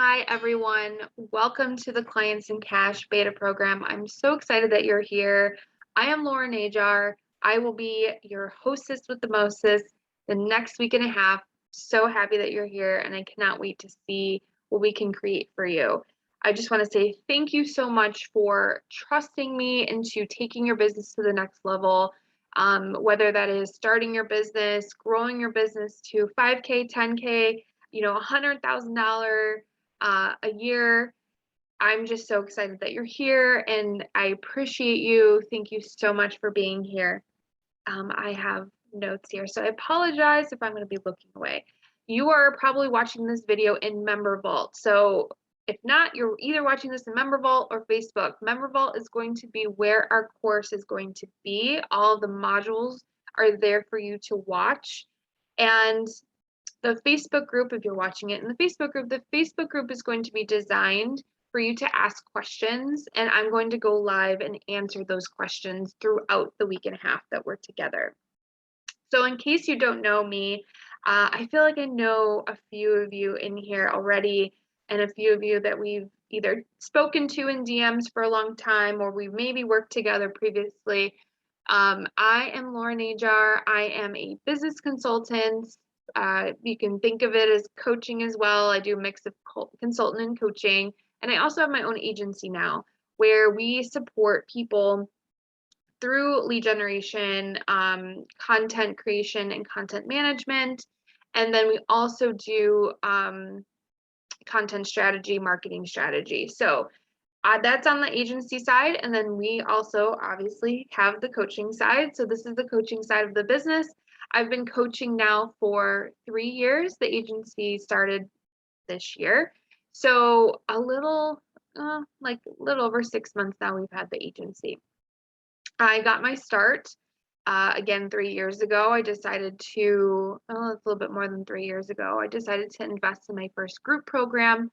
Hi, everyone. Welcome to the Clients in Cash beta program. I'm so excited that you're here. I am Lauren Ajar. I will be your hostess with the mostest the next week and a half. So happy that you're here, and I cannot wait to see what we can create for you. I just want to say thank you so much for trusting me into taking your business to the next level. Whether that is starting your business, growing your business to 5K, 10K, $100,000 a year. I'm just so excited that you're here and I appreciate you. Thank you so much for being here. I have notes here, so I apologize if I'm going to be looking away. You are probably watching this video in MemberVault. So if not, you're either watching this in MemberVault or Facebook. MemberVault is going to be where our course is going to be. All of the modules are there for you to watch. And the Facebook group, if you're watching it in the Facebook group is going to be designed for you to ask questions, and I'm going to go live and answer those questions throughout the week and a half that we're together. So in case you don't know me, I feel like I know a few of you in here already, and a few of you that we've either spoken to in DMs for a long time or we've maybe worked together previously. I am Lauren Ajar. I am a business consultant. You can think of it as coaching as well. I do a mix of consultant and coaching. And I also have my own agency now where we support people through lead generation, content creation, and content management. And then we also do content strategy, marketing strategy. So that's on the agency side. And then we also obviously have the coaching side. So this is the coaching side of the business. I've been coaching now for 3 years. The agency started this year. So a little over 6 months now we've had the agency. I got my start again 3 years ago. I decided to, it's a little bit more than 3 years ago. I decided to invest in my first group program.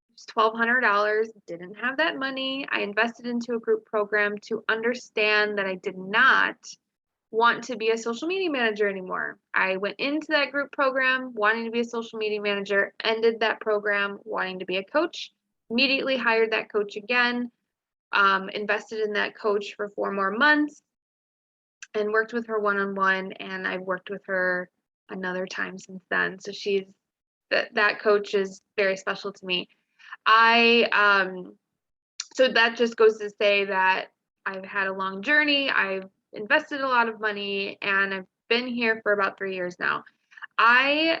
It was $1,200. Didn't have that money. I invested into a group program to understand that I did not want to be a social media manager anymore. I went into that group program wanting to be a social media manager, ended that program wanting to be a coach, immediately hired that coach again, invested in that coach for 4 more months and worked with her one-on-one, and I've worked with her another time since then. So that coach is very special to me. So that just goes to say that I've had a long journey. I've invested a lot of money, and I've been here for about 3 years now. My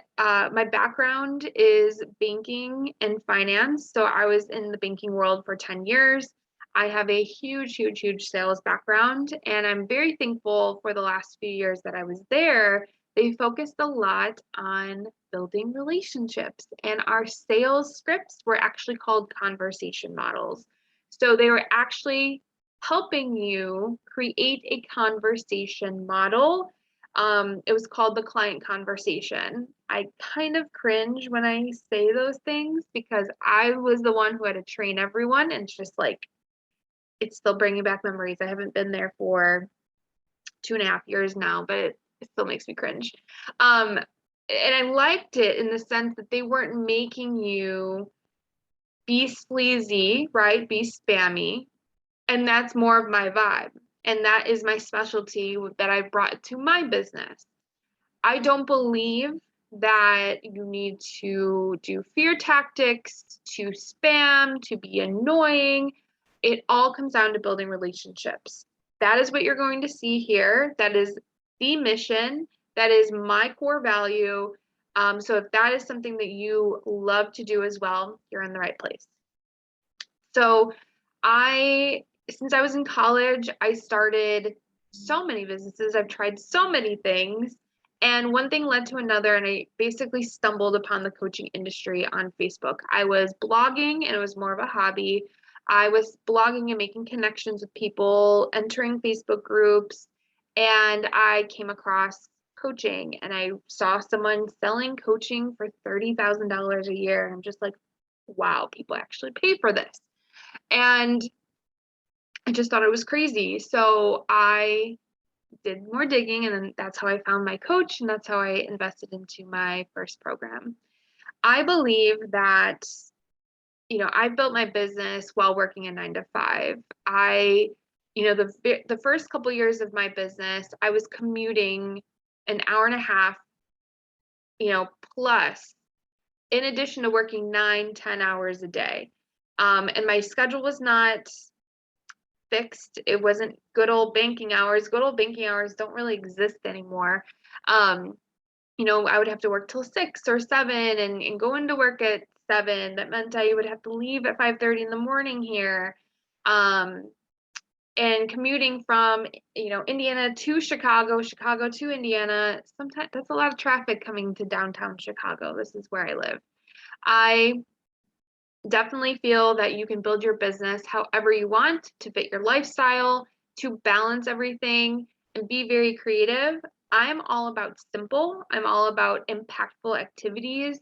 background is banking and finance. So I was in the banking world for 10 years. I have a huge sales background, and I'm very thankful for the last few years that I was there. They focused a lot on building relationships, and our sales scripts were actually called conversation models. So they were actually helping you create a conversation model. It was called the client conversation. I kind of cringe when I say those things because I was the one who had to train everyone, and it's just like, it's still bringing back memories. I haven't been there for 2.5 years now, but it still makes me cringe. And I liked it in the sense that they weren't making you be sleazy, right? Be spammy. And that's more of my vibe. And that is my specialty that I brought to my business. I don't believe that you need to do fear tactics, to spam, to be annoying. It all comes down to building relationships. That is what you're going to see here. That is the mission. That is my core value. So if that is something that you love to do as well, you're in the right place. So since I was in college, I started so many businesses. I've tried so many things. And one thing led to another, and I basically stumbled upon the coaching industry on Facebook. I was blogging, and it was more of a hobby. I was blogging and making connections with people, entering Facebook groups, and I came across coaching, and I saw someone selling coaching for $30,000 a year. And I'm just like, wow, people actually pay for this. And I just thought it was crazy. So I did more digging, and then that's how I found my coach, and that's how I invested into my first program. I believe that I've built my business while working a 9 to 5. The first couple years of my business, I was commuting an hour and a half, plus, in addition to working 9, 10 hours a day. And my schedule was not fixed. It wasn't good old banking hours. Good old banking hours don't really exist anymore. I would have to work till 6 or 7 and go into work at 7. That meant I would have to leave at 5:30 in the morning here. And commuting from, Indiana to Chicago, Chicago to Indiana, sometimes that's a lot of traffic coming to downtown Chicago. This is where I live. I definitely feel that you can build your business however you want to fit your lifestyle, to balance everything and be very creative. I'm all about simple. I'm all about impactful activities.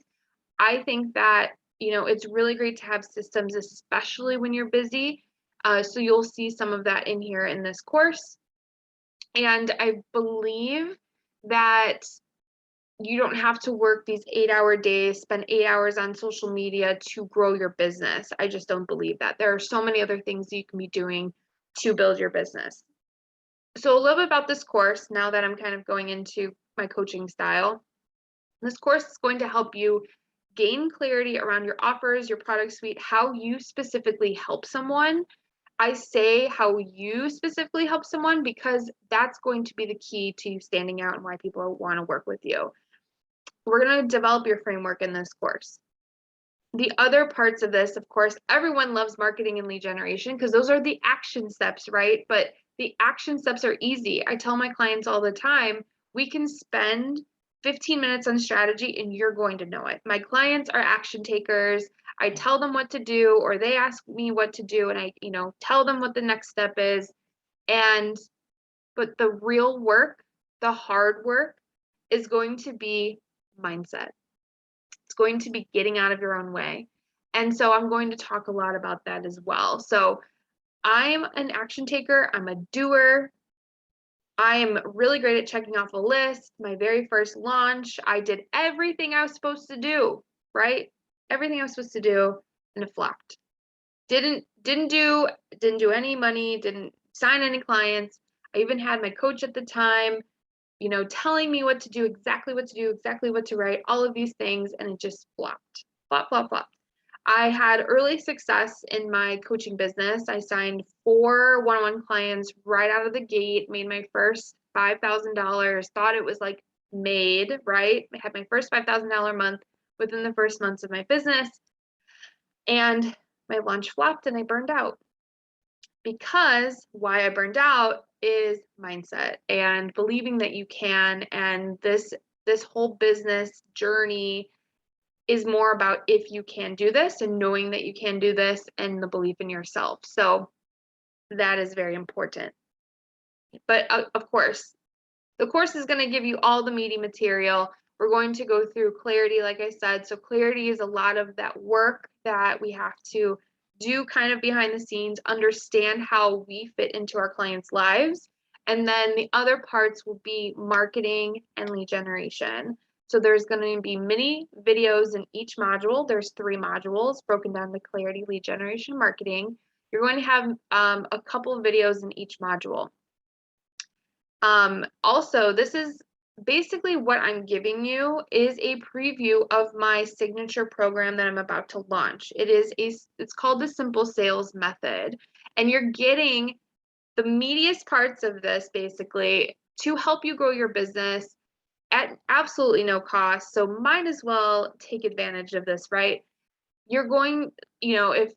I think that, it's really great to have systems, especially when you're busy. So you'll see some of that in here in this course. And I believe that you don't have to work these 8-hour days, spend 8 hours on social media to grow your business. I just don't believe that. There are so many other things you can be doing to build your business. So a little bit about this course, now that I'm kind of going into my coaching style. This course is going to help you gain clarity around your offers, your product suite, how you specifically help someone. I say how you specifically help someone because that's going to be the key to you standing out and why people want to work with you. We're going to develop your framework in this course. The other parts of this, of course, everyone loves marketing and lead generation because those are the action steps, right? But the action steps are easy. I tell my clients all the time, we can spend 15 minutes on strategy and you're going to know it. My clients are action takers. I tell them what to do, or they ask me what to do, and I, tell them what the next step is. But the real work, the hard work, is going to be mindset. It's going to be getting out of your own way. And so I'm going to talk a lot about that as well. So I'm an action taker. I'm a doer. I'm really great at checking off a list. My very first launch, I did everything I was supposed to do, right? Everything I was supposed to do, and it flopped. Didn't do any money, didn't sign any clients. I even had my coach at the time, telling me what to do, exactly what to do, exactly what to write, all of these things, and it just flopped. Flop. I had early success in my coaching business. I signed 4 one-on-one clients right out of the gate, made my first $5,000, thought it was like made, right? I had my first $5,000 month within the first months of my business, and my launch flopped and I burned out. Because why I burned out is mindset and believing that you can, and this whole business journey is more about if you can do this and knowing that you can do this and the belief in yourself. So that is very important. But of course, the course is going to give you all the meaty material. We're going to go through clarity, like I said. So clarity is a lot of that work that we have to do kind of behind the scenes, understand how we fit into our clients' lives. And then the other parts will be marketing and lead generation. So there's going to be mini videos in each module. There's 3 modules broken down to clarity, lead generation, marketing. You're going to have a couple of videos in each module. Also, this is basically what I'm giving you is a preview of my signature program that I'm about to launch. It's called the Simple Sales Method, and you're getting the meatiest parts of this basically to help you grow your business at absolutely no cost. So might as well take advantage of this, right? You're going, if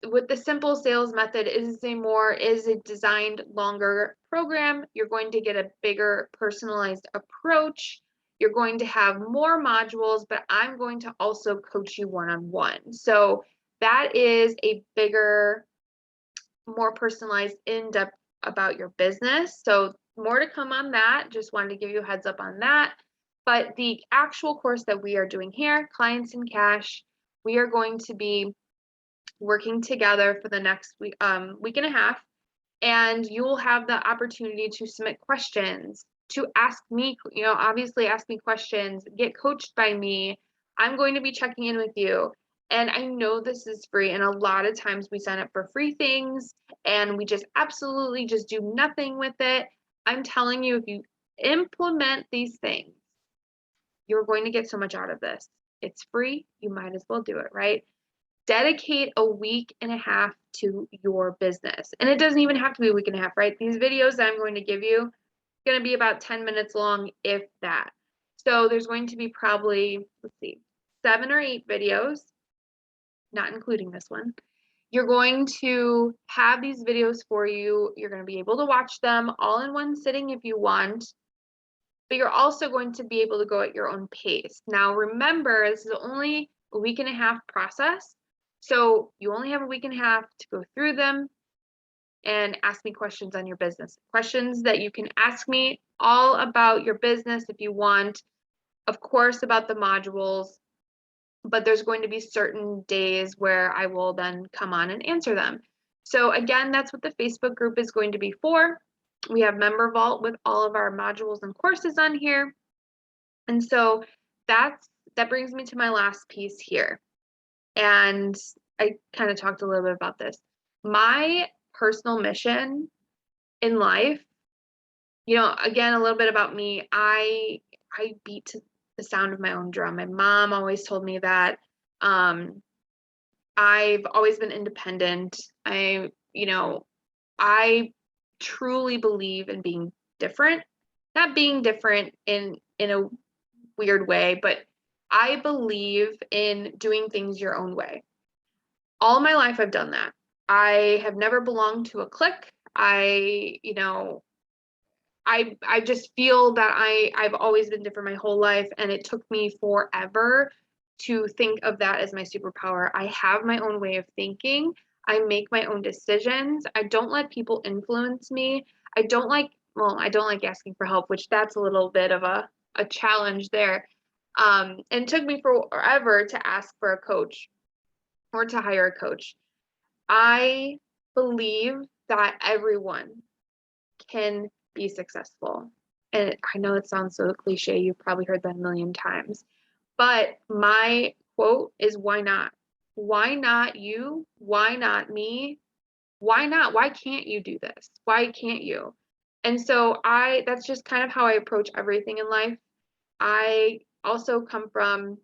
with the Simple Sales Method is a designed longer program, you're going to get a bigger personalized approach. You're going to have more modules, but I'm going to also coach you one-on-one. So that is a bigger, more personalized, in-depth about your business. So more to come on that. Just wanted to give you a heads up on that. But the actual course that we are doing here, Clients in Cash, we are going to be working together for the next week and a half, and you will have the opportunity to submit questions, to ask me, obviously ask me questions, get coached by me. I'm going to be checking in with you, And I know this is free, and a lot of times we sign up for free things and we just absolutely just do nothing with it. I'm telling you, if you implement these things, you're going to get so much out of this. It's free, you might as well do it, right? Dedicate a week and a half to your business. And it doesn't even have to be a week and a half, right? These videos that I'm going to give you going to be about 10 minutes long, if that. So there's going to be probably, let's see, 7 or 8 videos, not including this one. You're going to have these videos for you. You're going to be able to watch them all in one sitting if you want, but you're also going to be able to go at your own pace. Now, remember, this is only a week and a half process. So you only have a week and a half to go through them and ask me questions on your business. Questions that you can ask me all about your business if you want, of course, about the modules, but there's going to be certain days where I will then come on and answer them. So again, that's what the Facebook group is going to be for. We have Member Vault with all of our modules and courses on here. And so that brings me to my last piece here. And I kind of talked a little bit about this. My personal mission in life, again, a little bit about me. I beat to the sound of my own drum. My mom always told me that. I've always been independent. I truly believe in being different. Not being different in a weird way, but I believe in doing things your own way. All my life I've done that. I have never belonged to a clique. I just feel that I've always been different my whole life, and it took me forever to think of that as my superpower. I have my own way of thinking. I make my own decisions. I don't let people influence me. I don't like asking for help, which that's a little bit of a challenge there. And it took me forever to ask for a coach or to hire a coach. I believe that everyone can be successful. And I know it sounds so cliche, you've probably heard that a million times, but my quote is, why not? Why not you? Why not me? Why not? Why can't you do this? Why can't you? And so that's just kind of how I approach everything in life. I also come from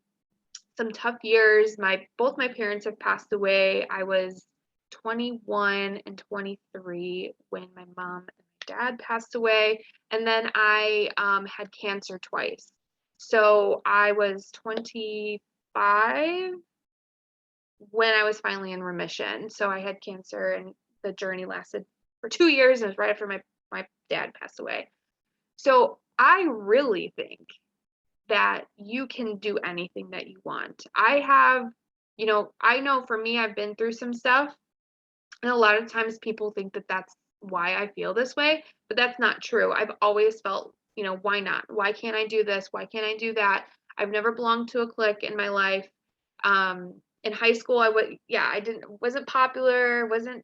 some tough years. Both my parents have passed away. I was 21 and 23 when my mom and my dad passed away, and then I had cancer twice. So I was 25 when I was finally in remission. So I had cancer, and the journey lasted for 2 years, and it was right after my dad passed away. So I really think that you can do anything that you want. I know for me, I've been through some stuff, and a lot of times people think that that's why I feel this way, but that's not true. I've always felt, why not? Why can't I do this? Why can't I do that? I've never belonged to a clique in my life. In high school, wasn't popular, wasn't,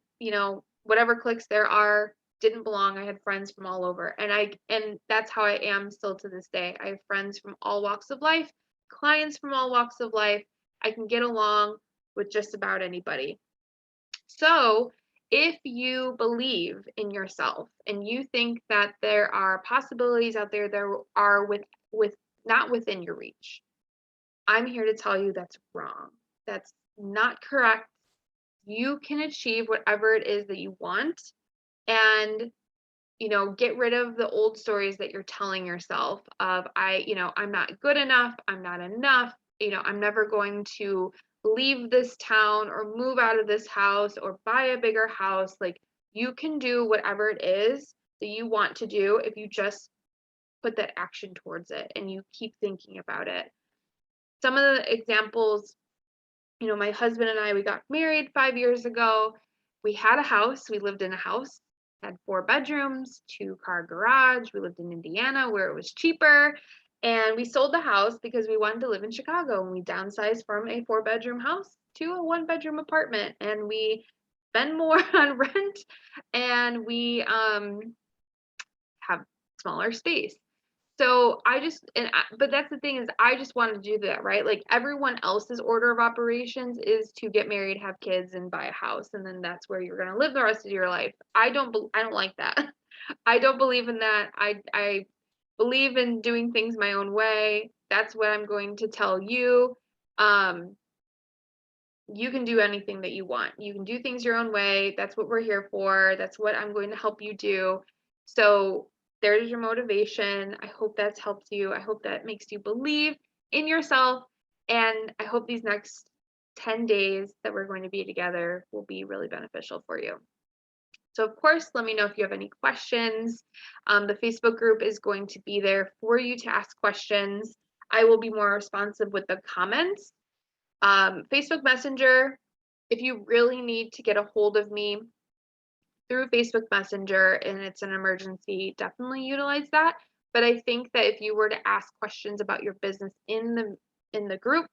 whatever cliques there are, didn't belong. I had friends from all over, and that's how I am still to this day. I have friends from all walks of life, clients from all walks of life. I can get along with just about anybody. So if you believe in yourself and you think that there are possibilities out there that are with not within your reach, I'm here to tell you that's wrong. That's not correct. You can achieve whatever it is that you want, and get rid of the old stories that you're telling yourself of, I'm not good enough, I'm not enough, I'm never going to leave this town or move out of this house or buy a bigger house. Like, you can do whatever it is that you want to do if you just put that action towards it and you keep thinking about it. Some of the examples, my husband and I, we got married 5 years ago. We had a house. We lived in a house, had 4 bedrooms, 2-car garage. We lived in Indiana where it was cheaper. And we sold the house because we wanted to live in Chicago. And we downsized from a 4-bedroom house to a 1-bedroom apartment. And we spend more on rent, and we have smaller space. So but that's the thing is I just wanted to do that, right? Like everyone else's order of operations is to get married, have kids, and buy a house, and then that's where you're gonna live the rest of your life. I don't like that. I don't believe in that. I believe in doing things my own way. That's what I'm going to tell you. Um, you can do anything that you want. You can do things your own way. That's what we're here for. That's what I'm going to help you do. So there's your motivation. I hope that's helped you. I hope that makes you believe in yourself. And I hope these next 10 days that we're going to be together will be really beneficial for you. So, of course, let me know if you have any questions. The Facebook group is going to be there for you to ask questions. I will be more responsive with the comments. Facebook Messenger, if you really need to get a hold of me through Facebook Messenger and it's an emergency, definitely utilize that. But I think that if you were to ask questions about your business in the group,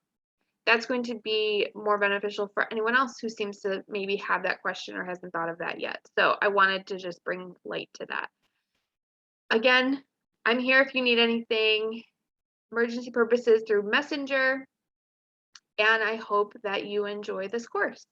that's going to be more beneficial for anyone else who seems to maybe have that question or hasn't thought of that yet. So I wanted to just bring light to that. Again, I'm here if you need anything, emergency purposes through Messenger, and I hope that you enjoy this course.